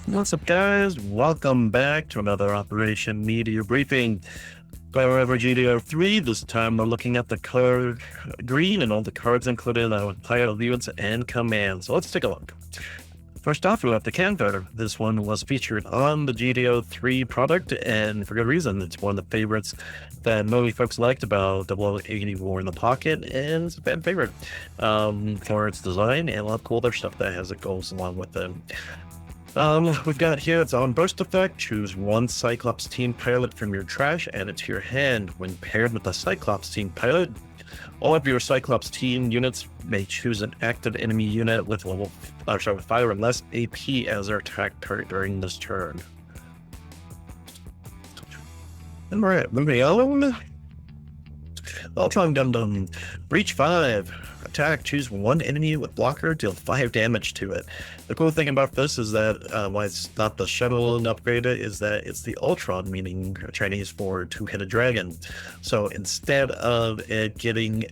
What's up, guys? Welcome back to another Operation Media Briefing. However, GD03, this time we're looking at the color green and all the cards included with title units and commands. So let's take a look. First off, we have the Canter. This one was featured on the GD03 product, and for good reason. It's one of the favorites that many folks liked about 0080 War in the Pocket, and it's a fan favorite for its design and a lot of cool other stuff that goes along with it. We've got here its own burst effect. Choose one Cyclops team pilot from your trash, add it to your hand. When paired with a Cyclops team pilot, all of your Cyclops team units may choose an active enemy with 5 or less AP as their attack target during this turn. Alright, moving on. Ultron Gundam. Breach 5. Attack, choose one enemy with blocker, deal 5 damage to it. The cool thing about this is that why it's not the shuttle and upgraded is that it's the Ultron, meaning Chinese for two-headed dragon. So instead of it getting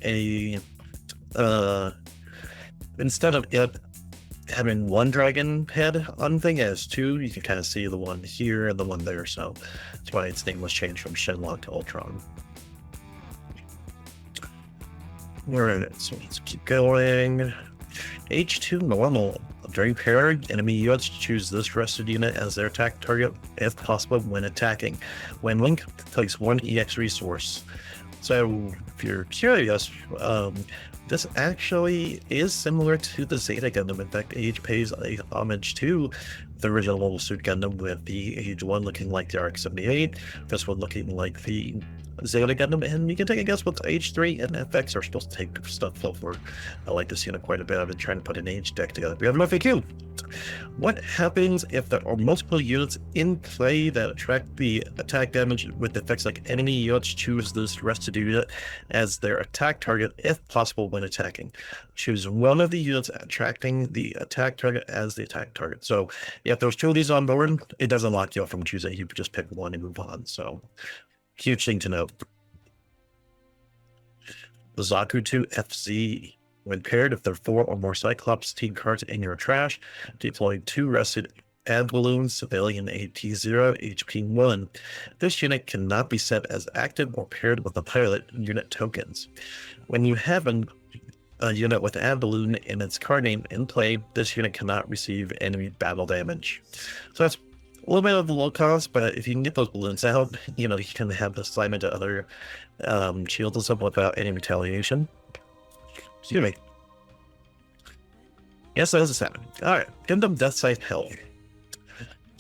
instead of it having one dragon head on thing, it has two. You can kind of see the one here and the one there. So that's why its name was changed from Shenlong to Ultron. Alright, so let's keep going. H2 normal. During pairing, enemy units choose this rested unit as their attack target if possible when attacking. When linked, takes one EX resource. So if you're curious, this actually is similar to the Zeta Gundam. In fact, Age pays a homage to the original Mobile Suit Gundam, with the Age 1 looking like the RX-78, this one looking like the Zeta Gundam, and you can take a guess what Age 3 and FX are supposed to take stuff for. I like this unit quite a bit. I've been trying to put an Age deck together. We have an FAQ. What happens if there are multiple units in play that attract the attack damage with effects like enemy units choose this rested unit as their attack target if possible when attacking? Choose one of the units attracting the attack target as the attack target. So if there's two of these on board, it doesn't lock you off from choosing. You just pick one and move on. So huge thing to note. The Zaku 2 FZ. When paired, if there are 4 or more Cyclops team cards in your trash, deploy 2 rested ad balloons, civilian AP0, HP 1. This unit cannot be set as active or paired with the pilot unit tokens. When you have a unit with ad balloon in its card name in play, this unit cannot receive enemy battle damage. So that's a little bit of a low cost, but if you can get those balloons out, you can have this slide into other shields and stuff without any retaliation. Excuse me. Yes, that is a 7. Alright, Gundam Death Sight Hell.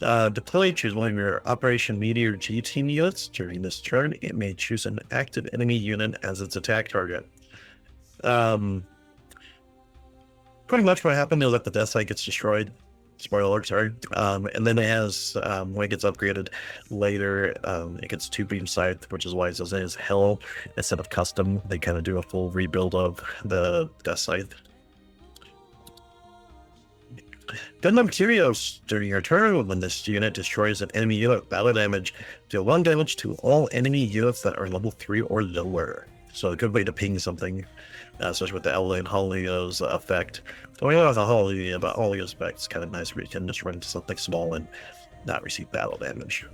Deploy, choose one of your Operation Meteor G team units. During this turn, it may choose an active enemy unit as its attack target. Pretty much what happened is that the Death Sight gets destroyed. Spoiler alert, sorry. And then it has, when it gets upgraded later, it gets 2 beam sight, which is why it says Hell instead of custom. They kind of do a full rebuild of the Death Scythe. Gundam Curios. During your turn, when this unit destroys an enemy unit with battle damage, deal 1 damage to all enemy units that are level 3 or lower. So a good way to ping something, especially with the Ella and Holio's effect. Well, not the Holio, but Holio's effect is kind of nice where you can just run into something small and not receive battle damage.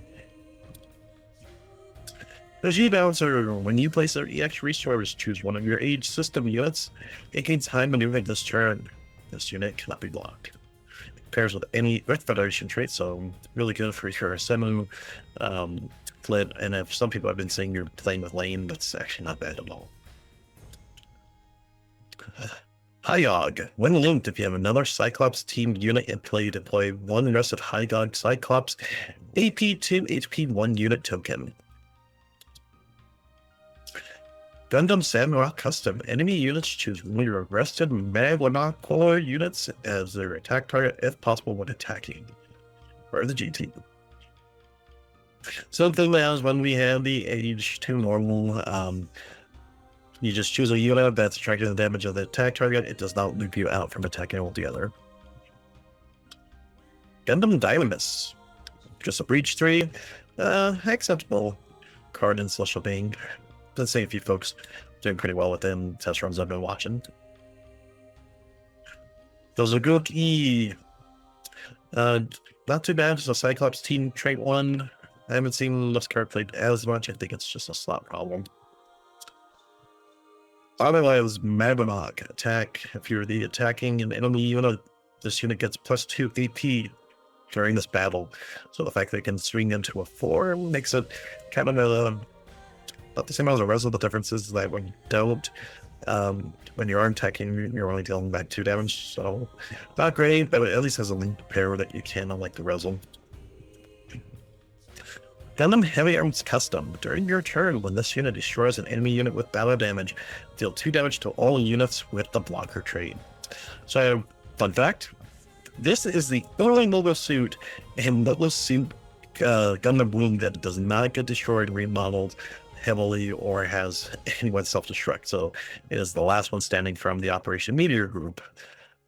The G-Bouncer. When you place an EX resource, choose one of your Age system units. It gains time maneuvering this turn. This unit cannot be blocked. It pairs with any Earth Federation trait, so really good for your Semu, Flit, and if some people have been saying you're playing with Lane, that's actually not bad at all. Hyog. When linked, if you have another Cyclops team unit in play, deploy 1 rested Hyog Cyclops AP2 HP 1 unit token. Gundam Samurai Custom. Enemy units choose one of your rested Magwanakola units as their attack target if possible when attacking. For the GT. Something else when we have the Age 2 normal, you just choose a unit that's attracting the damage of the attack target. It does not loop you out from attacking altogether. Gundam Dynamis. Just a Breach 3. Acceptable card in Celestial Being. Let's say a few folks doing pretty well with them. Test runs I've been watching. Those are good. not too bad. It's a Cyclops team trait one. I haven't seen this card played as much. I think it's just a slot problem. Otherwise, Magmamok attack. If you're the attacking an enemy unit, this unit gets +2 AP during this battle. So the fact that it can swing into a 4 makes it kind of about the same as a Rezo. The difference is that when you don't, when you are attacking, you're only dealing back 2 damage. So not great, but it at least has a linked pair that you can, unlike the Rezo. Gundam Heavy Arms Custom. During your turn, when this unit destroys an enemy unit with battle damage, deal 2 damage to all units with the blocker trait. So, fun fact, this is the only mobile suit and mobile suit Gundam Bloom that does not get destroyed, remodeled heavily, or has anyone self-destruct. So, it is the last one standing from the Operation Meteor group.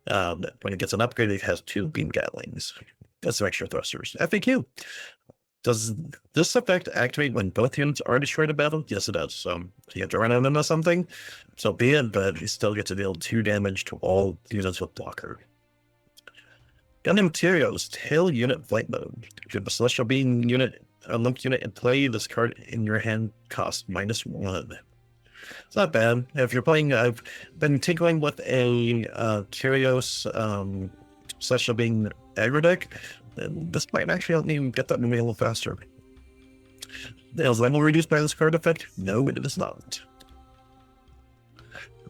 When it gets an upgrade, it has 2 beam gatlings. That's some extra thrusters. FAQ. Does this effect activate when both units are destroyed in battle? Yes, it does. So if you have to run out into something, so be it, but you still get to deal 2 damage to all units with blocker. Gundam Materials, Tail Unit Flight Mode. If you have a Celestial Being unit, a Limp unit in play, this card in your hand costs -1. It's not bad. If you're playing, I've been tinkering with a Curios Celestial Being aggro deck. And this might actually help me get that movie a little faster. Is level reduced by this card effect? No, it is not.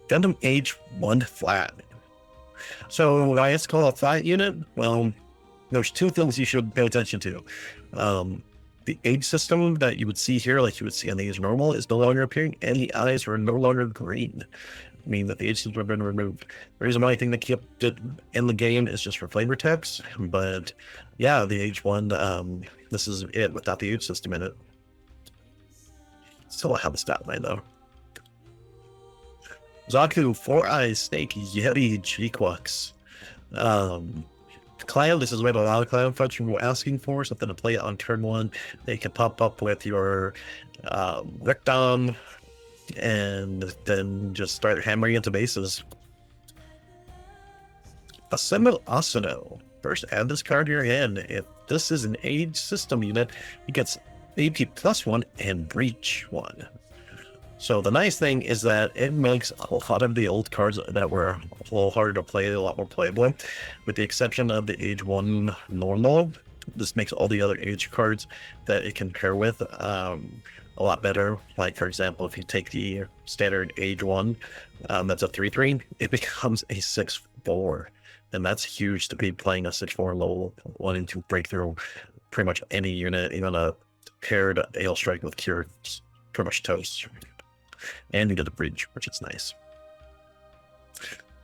Gundam Age 1 Flat. So, why it's called a flat unit? Well, there's 2 things you should pay attention to. The age system that you would see here, like you would see on the Age Normal, is no longer appearing, and the eyes are no longer green. I mean that the age systems have been removed. The reason why I think they kept it in the game is just for flavor text, but yeah, the age one, this is it without the age system in it. Still have the stat line though. Zaku, 4 Eyes, Snake, Yeti, G-Quux. Cloud, this is what a lot of Cloud Fudge were asking for, something to play on turn 1. They can pop up with your Recton, and then just start hammering into bases. Assemble Asano. First, add this card to your hand. If this is an age system unit, it gets AP +1 and Breach 1. So the nice thing is that it makes a lot of the old cards that were a little harder to play a lot more playable, with the exception of the age 1 normal. This makes all the other age cards that it can pair with a lot better. Like, for example, if you take the standard age 1, that's a 3/3, it becomes a 6/4. And that's huge to be playing a 6/4 level, wanting to break through pretty much any unit, even a paired Ale Strike with Cure, pretty much toast. And you get a bridge, which is nice.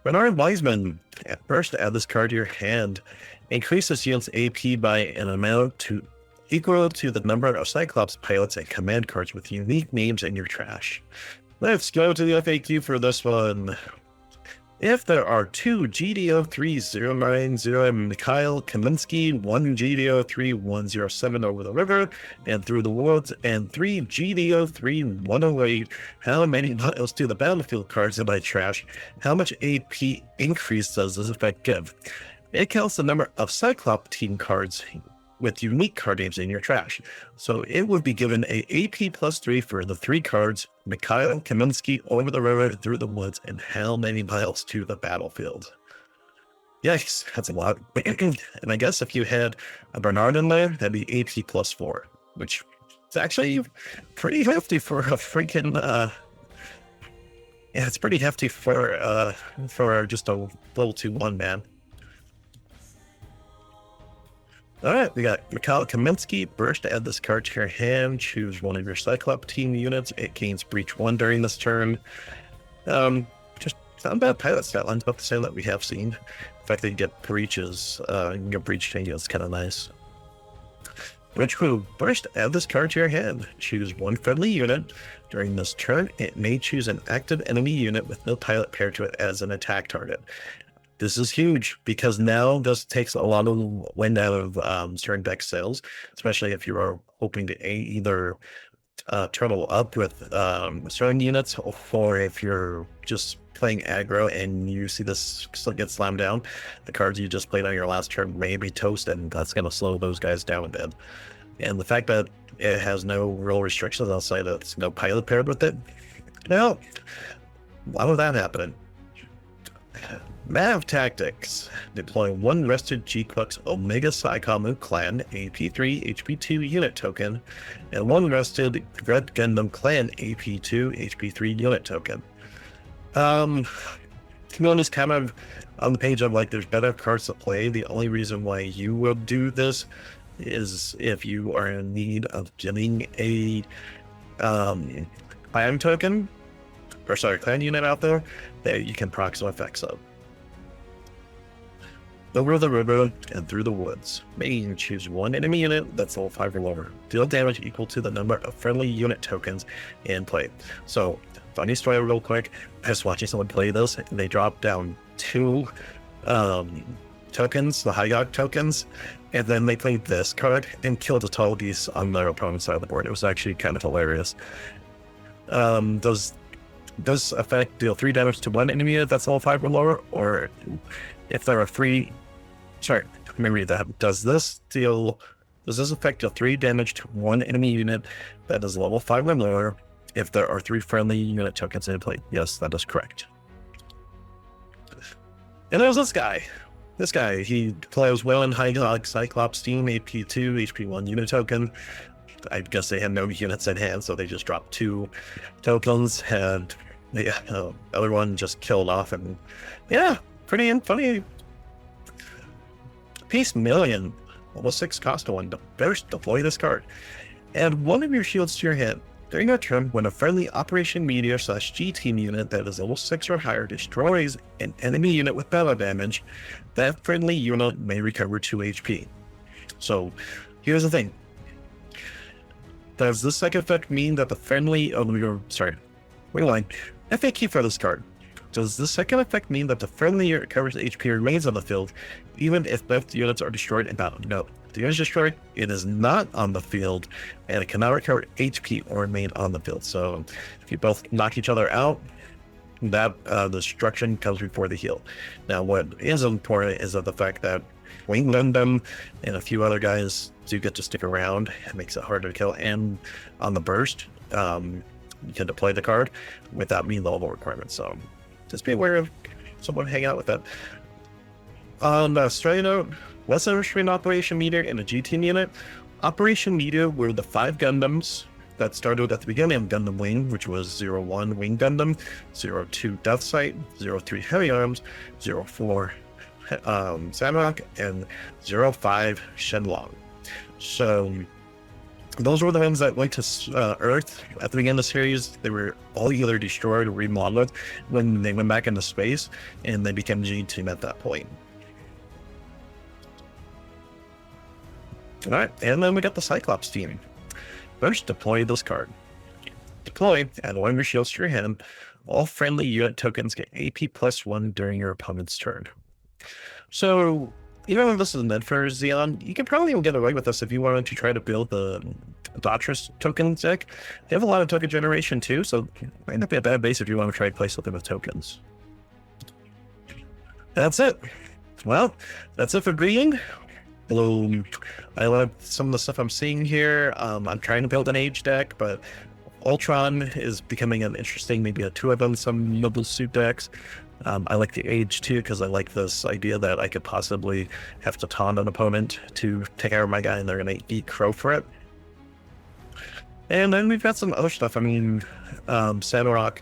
Bernard Wiseman, at first add this card to your hand. Increase this unit's AP by an amount equal to the number of Cyclops pilots and command cards with unique names in your trash. Let's go to the FAQ for this one. If there are 2 GD03-090 Mikhail Kaminsky, 1 GD03-107 Over the River and Through the Woods, and 3 GD03-108, how many miles to the battlefield cards in my trash? How much AP increase does this effect give? It counts the number of Cyclops team cards with unique card names in your trash. So it would be given a AP +3 for the 3 cards, Mikhail Kaminsky, Over the River, Through the Woods, and how many miles to the battlefield. Yikes, that's a lot. And I guess if you had a Bernard in there, that'd be AP +4, which is actually pretty hefty for a freaking, yeah, it's pretty hefty for just a level 2/1, man. Alright, we got Mikhail Kaminsky. First, add this card to your hand. Choose one of your Cyclops team units. It gains Breach 1 during this turn. Just not bad pilot stat lines, about the same that we have seen. The fact that you get breaches, you get breach change is kind of nice. Bridge Crew. First, add this card to your hand. Choose one friendly unit. During this turn, it may choose an active enemy unit with no pilot paired to it as an attack target. This is huge because now this takes a lot of wind out of certain deck sales, especially if you are hoping to either turtle up with certain units, or if you're just playing aggro and you see this get slammed down, the cards you just played on your last turn may be toasted, and that's going to slow those guys down a bit. And the fact that it has no real restrictions outside that it's no pilot paired with it, now, why would that happen? Mav Tactics. Deploy one rested G-Clux Omega Psychomu Clan AP3 HP2 unit token and one rested Red Gundam Clan AP2 HP3 unit token. To be honest, kind of on the page, I'm like, there's better cards to play. The only reason why you will do this is if you are in need of getting a clan token, or sorry, clan unit out there that you can proc some effects of. Over the river and through the woods. Main, choose one enemy unit that's level 5 or lower. Deal damage equal to the number of friendly unit tokens in play. So, funny story real quick. I was watching someone play this, and they dropped down 2 tokens, the Hayok tokens, and then they played this card and killed a total geese on their opponent's side of the board. It was actually kind of hilarious. Does effect deal 3 damage to one enemy unit that's level 5 or lower, or if there are 3... Sorry, let me read that. Does this effect deal 3 damage to one enemy unit that is level 5 or lower if there are 3 friendly unit tokens in play? Yes, that is correct. And there's this guy. This guy, he plays well in Hayok Cyclops Team, AP2, HP1 unit token. I guess they had no units at hand, so they just dropped 2 tokens, and the other one just killed off, and yeah, pretty funny. Peace Million, almost 6 cost to 1. First, deploy this card. Add one of your shields to your hand. During your turn, when a friendly Operation Meteor / G-Team unit that is level 6 or higher destroys an enemy unit with battle damage, that friendly unit may recover 2 HP. So, here's the thing. Does this second effect mean that the friendly... rewind. FAQ for this card. Does this second effect mean that the friendly unit recovers HP remains on the field, even if both units are destroyed in battle? No. If the unit is destroyed, it is not on the field, and it cannot recover HP or remain on the field. So, if you both knock each other out, that destruction comes before the heal. Now, what is important is the fact that Wing Gundam and a few other guys do get to stick around. It makes it harder to kill, and on the burst, you can deploy the card without mean level requirements. So, just be aware of someone hanging out with that. On the Australia note, less restrained Operation Meteor in a G-Team unit. Operation Meteor were the 5 Gundams that started at the beginning of Gundam Wing, which was 01 Wing Gundam, 02 Death Sight, 03 Heavy Arms, 04 Samrock, and 05 Shenlong. So those were the ones that went to Earth at the beginning of the series. They were all either destroyed or remodeled when they went back into space, and they became G-Team at that point. Alright, and then we got the Cyclops team. First, deploy this card. Deploy, add one of your shields to your hand. All friendly unit tokens get AP +1 during your opponent's turn. So, even if this is meant for Xeon, you can probably even get away with this if you wanted to try to build the Daughters token deck. They have a lot of token generation too, so it might not be a bad base if you want to try to play something with tokens. That's it. Well, that's it for Green. I love some of the stuff I'm seeing here. I'm trying to build an Age deck, but Ultron is becoming an interesting, maybe a 2 of them, some Noble Suit decks. I like the Age too, because I like this idea that I could possibly have to taunt an opponent to take care of my guy, and they're going to eat crow for it. And then we've got some other stuff. I mean, Samrock.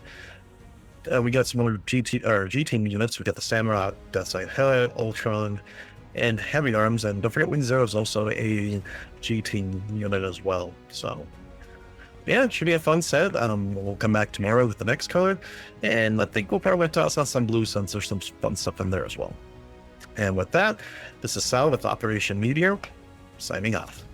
We got some more G-Team units. We got the Samrock, Deathsight Helmet, Ultron, and Heavy Arms. And don't forget, Wing Zero is also a G-Team unit as well. So, yeah, it should be a fun set. We'll come back tomorrow with the next card, and I think we'll probably toss out some blue since there's some fun stuff in there as well. And with that, this is Sal with Operation Meteor, signing off.